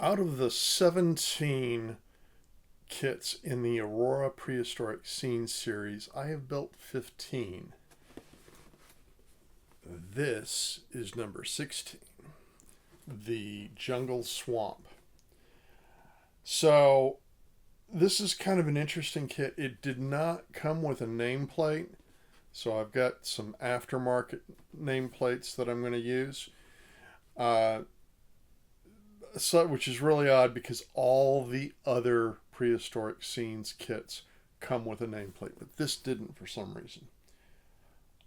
Out of the 17 kits in the Aurora Prehistoric Scene series, I have built 15. This is number 16, the Jungle Swamp. So, this is kind of an interesting kit. It did not come with a nameplate, so I've got some aftermarket nameplates that I'm going to use. Uh, which is really odd because all the other prehistoric scenes kits come with a nameplate, but this didn't for some reason.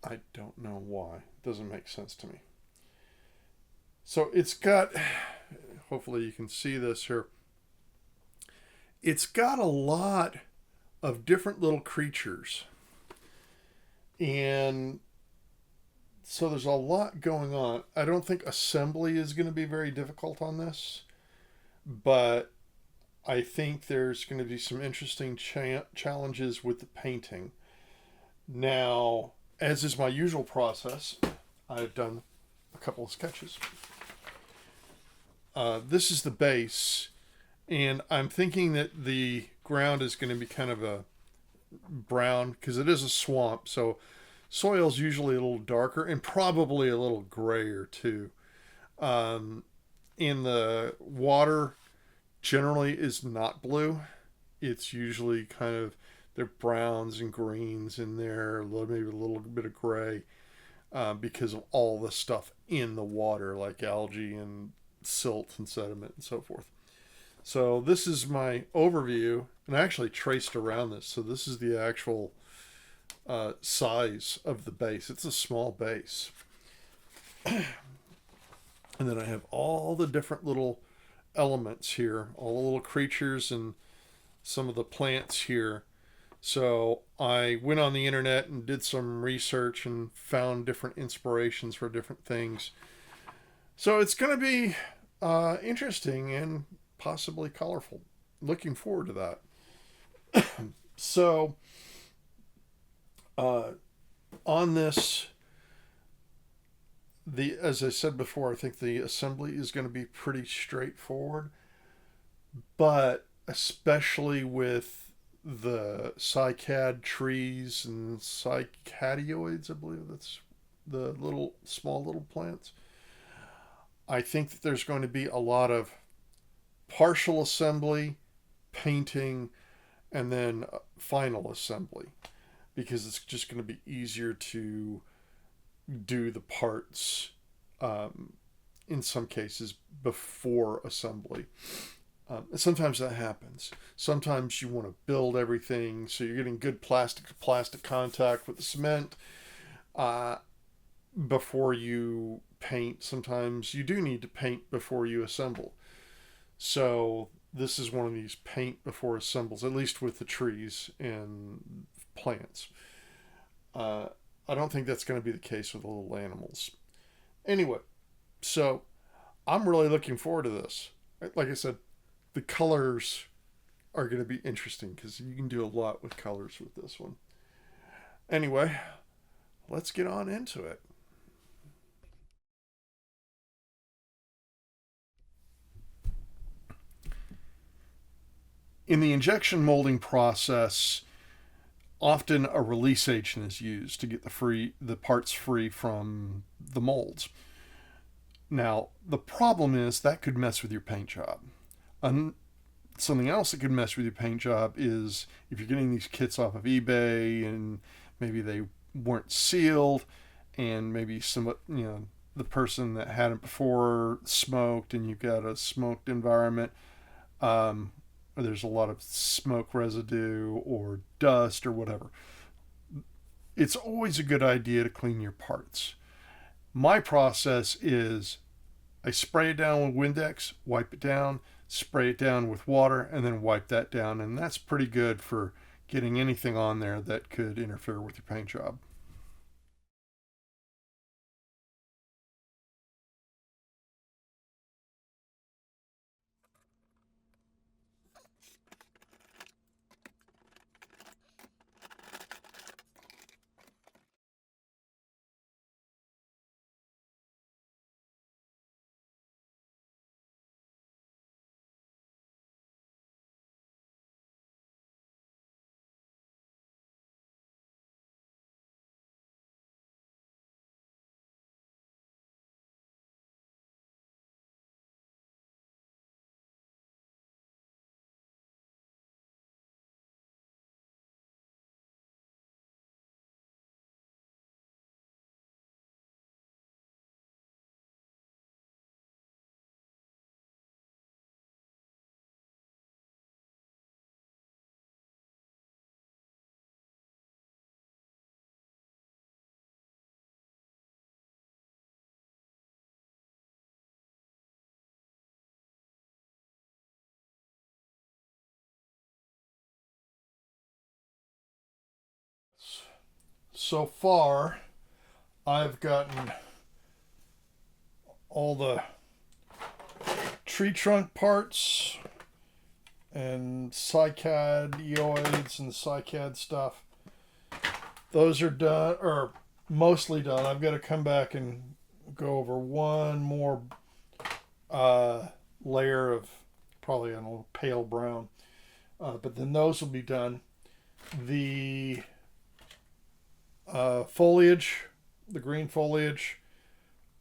I don't know why. It doesn't make sense to me. So it's got, hopefully you can see this here, it's got a lot of different little creatures. And so there's a lot going on. I don't think assembly is going to be very difficult on this, but I think there's going to be some interesting challenges with the painting. Now, as is my usual process, I've done a couple of sketches. This is the base, and I'm thinking that the ground is going to be kind of a brown because it is a swamp, so soil's usually a little darker and probably a little grayer too. In the water generally is not blue. It's usually kind of, they're browns and greens in there, maybe a little bit of gray, because of all the stuff in the water, like algae and silt and sediment and so forth. So this is my overview, and I actually traced around this. So this is the actual size of the base. It's a small base. And then I have all the different little elements here, all the little creatures and some of the plants here. So I went on the internet and did some research and found different inspirations for different things. So it's going to be interesting and possibly colorful. Looking forward to that. So on this, as I said before, I think the assembly is going to be pretty straightforward, but especially with the cycad trees and cycadioids, I believe that's the little small little plants. I think that there's going to be a lot of partial assembly, painting, and then final assembly, because it's just going to be easier to do the parts in some cases before assembly. Sometimes that happens. Sometimes you want to build everything so you're getting good plastic to plastic contact with the cement before you paint. Sometimes you do need to paint before you assemble. So this is one of these paint before assembles, at least with the trees and plants. I don't think that's going to be the case with the little animals. Anyway, so I'm really looking forward to this. Like I said, the colors are going to be interesting because you can do a lot with colors with this one. Anyway, let's get on into it. In the injection molding process, often a release agent is used to get the parts free from the molds. Now, the problem is that could mess with your paint job. Something else that could mess with your paint job is if you're getting these kits off of eBay and maybe they weren't sealed, and maybe the person that had it before smoked, and you've got a smoked environment. Or there's a lot of smoke residue or dust or whatever. It's always a good idea to clean your parts. My process is I spray it down with Windex, wipe it down, spray it down with water, and then wipe that down. And that's pretty good for getting anything on there that could interfere with your paint job. so far I've gotten all the tree trunk parts and cycad eoids and cycad stuff. Those are done, or mostly done. I've got to come back and go over one more layer of probably a little pale brown, but then those will be done. The foliage, the green foliage,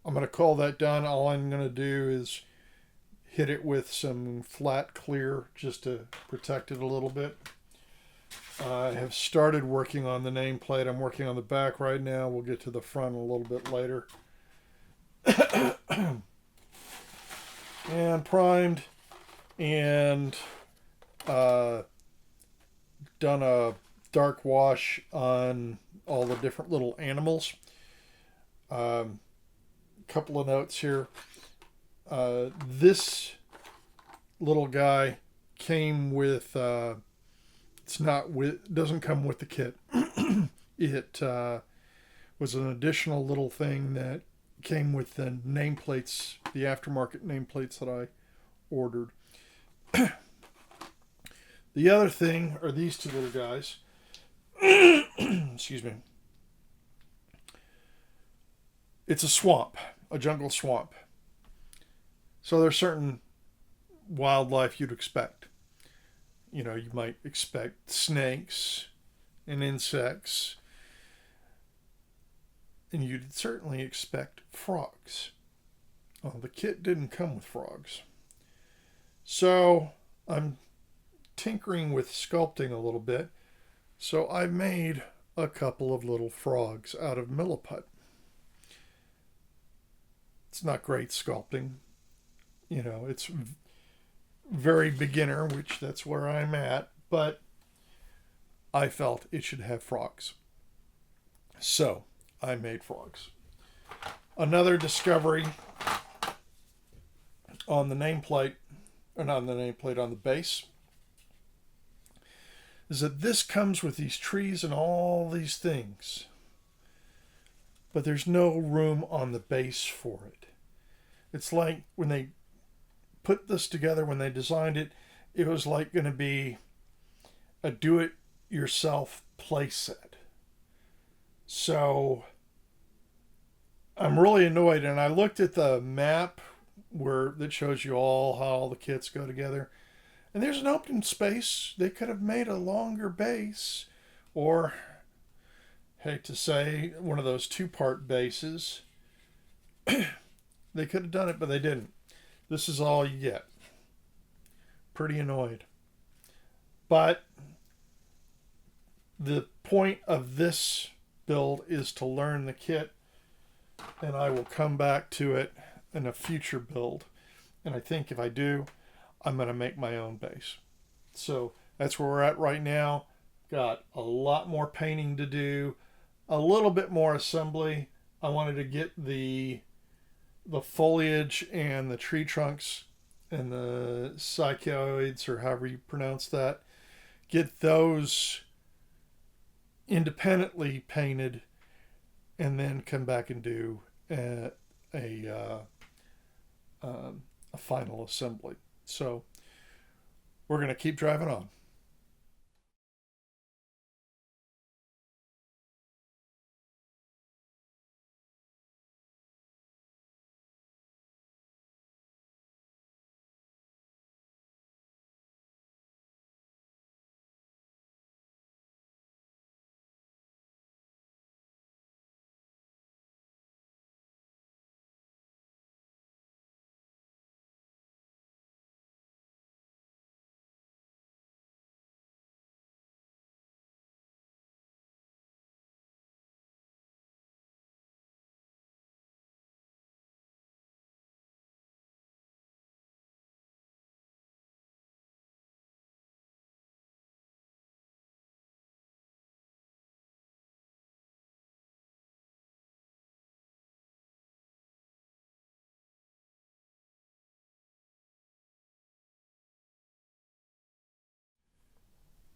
I'm going to call that done. All I'm going to do is hit it with some flat clear just to protect it a little bit. I have started working on the nameplate. I'm working on the back right now. We'll get to the front a little bit later. And primed and done a dark wash on all the different little animals. Couple of notes here. This little guy came with doesn't come with the kit. It was an additional little thing that came with the nameplates, the aftermarket nameplates that I ordered. The other thing are these two little guys. Excuse me. It's a swamp, a jungle swamp. So there's certain wildlife you'd expect. You know, you might expect snakes and insects. And you'd certainly expect frogs. Well, the kit didn't come with frogs. So I'm tinkering with sculpting a little bit. So I made a couple of little frogs out of milliput. It's not great sculpting. You know, it's very beginner, which that's where I'm at, but I felt it should have frogs. So I made frogs. Another discovery on the nameplate, or not on the nameplate, on the base, is that this comes with these trees and all these things, but there's no room on the base for it. It's like when they put this together, when they designed it, it was like going to be a do-it-yourself playset. So I'm really annoyed, and I looked at the map that shows you how all the kits go together, and there's an open space. They could have made a longer base, or, hate to say, one of those two-part bases. They could have done it, but they didn't. This is all you get. Pretty annoyed. But the point of this build is to learn the kit, and I will come back to it in a future build. And I think if I do, I'm going to make my own base. So that's where we're at right now. Got a lot more painting to do, a little bit more assembly. I wanted to get the foliage and the tree trunks and the cycloids, or however you pronounce that, get those independently painted, and then come back and do a final assembly. So we're going to keep driving on.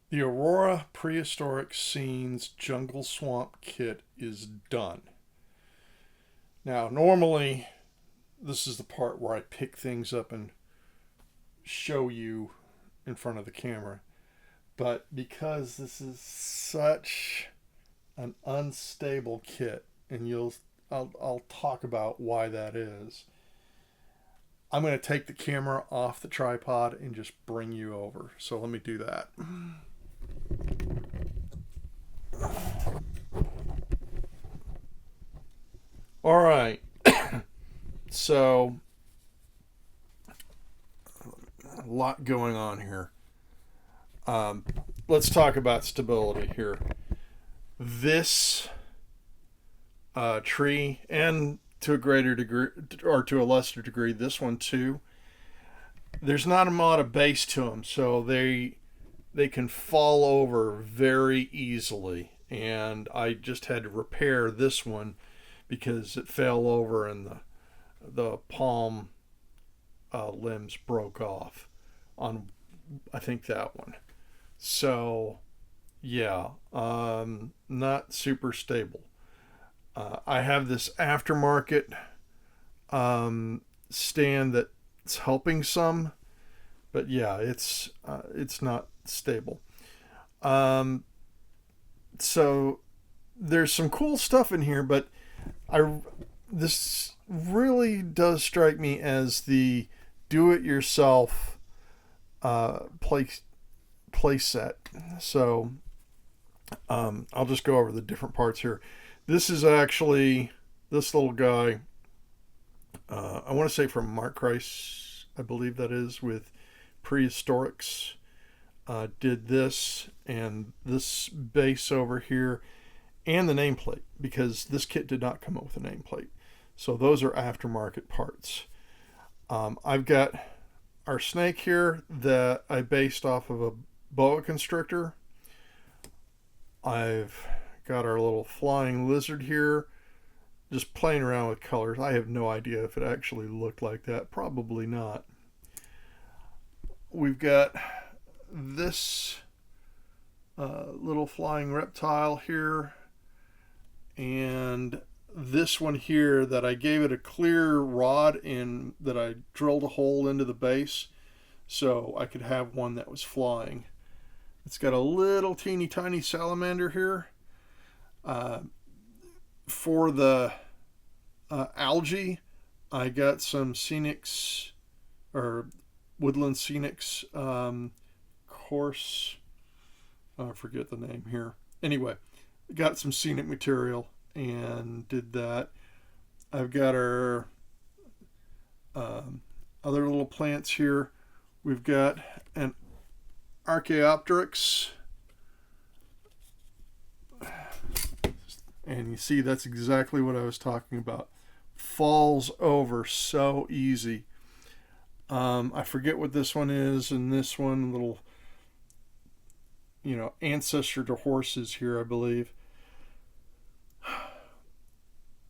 The Aurora Prehistoric Scenes Jungle Swamp Kit is done. Now, normally, this is the part where I pick things up and show you in front of the camera. But because this is such an unstable kit, and I'll talk about why that is, I'm going to take the camera off the tripod and just bring you over. So let me do that. All right. So, a lot going on here. Let's talk about stability here. This tree, and to a greater degree, or to a lesser degree, this one too, there's not a lot of base to them, so they can fall over very easily. And I just had to repair this one because it fell over and the palm limbs broke off on, I think, that one. So yeah, not super stable. I have this aftermarket stand that's helping some, but yeah, it's not stable. So there's some cool stuff in here, but this really does strike me as the do-it-yourself play set. So I'll just go over the different parts here. This is actually this little guy. I want to say from Mark Kreis, I believe that is, with Prehistorics. Did this and this base over here and the nameplate, because this kit did not come up with a nameplate. So those are aftermarket parts. I've got our snake here that I based off of a boa constrictor. I've got our little flying lizard here, just playing around with colors. I have no idea if it actually looked like that. Probably not. We've got this little flying reptile here, and this one here that I gave it a clear rod and that I drilled a hole into the base so I could have one that was flying. It's got a little teeny tiny salamander here. For the algae, I got some Scenics, or Woodland Scenics course. I forget the name here. Anyway, got some scenic material and did that. I've got our other little plants here. We've got an Archaeopteryx, and you see that's exactly what I was talking about. Falls over so easy. I forget what this one is, and this one, little, ancestor to horses here, I believe.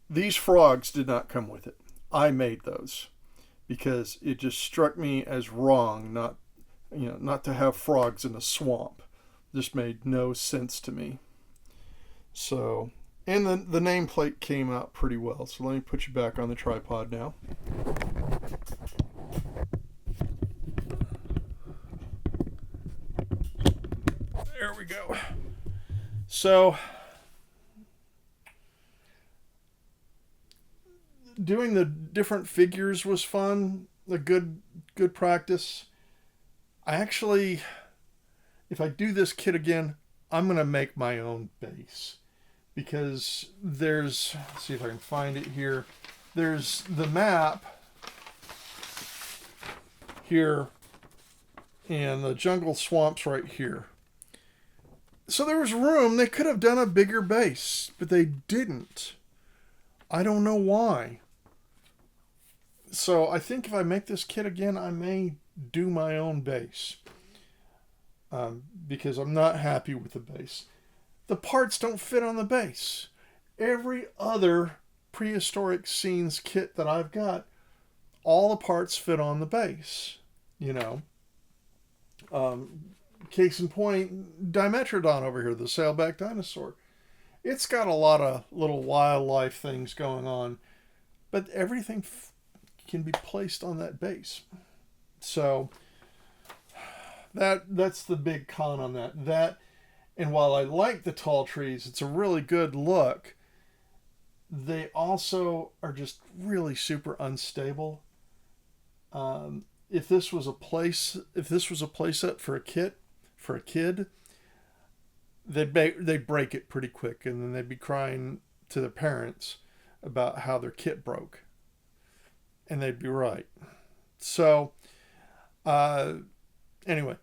These frogs did not come with it. I made those because it just struck me as wrong not to have frogs in a swamp. This made no sense to me. So, and the nameplate came out pretty well. So let me put you back on the tripod now. There we go. So, doing the different figures was fun. A good practice. I actually, if I do this kit again, I'm going to make my own base. Because let's see if I can find it here. There's the map here and the jungle swamps right here. So there was room. They could have done a bigger base, but they didn't. I don't know why. So I think if I make this kit again, I may do my own base. Because I'm not happy with the base. The parts don't fit on the base. Every other Prehistoric Scenes kit that I've got, all the parts fit on the base. Case in point, Dimetrodon over here, the sailback dinosaur. It's got a lot of little wildlife things going on, but everything can be placed on that base. So that's the big con on that. And while I like the tall trees, it's a really good look, they also are just really super unstable. If this was a playset for a kid, they'd break it pretty quick, and then they'd be crying to their parents about how their kit broke, and they'd be right. So, anyway,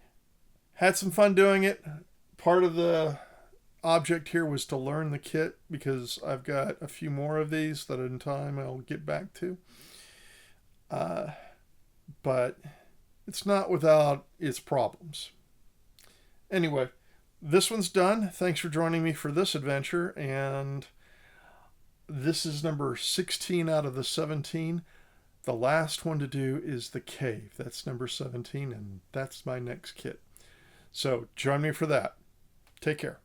had some fun doing it. Part of the object here was to learn the kit, because I've got a few more of these that in time I'll get back to. But it's not without its problems. Anyway, this one's done. Thanks for joining me for this adventure, and this is number 16 out of the 17. The last one to do is the cave. That's number 17, and that's my next kit. So join me for that. Take care.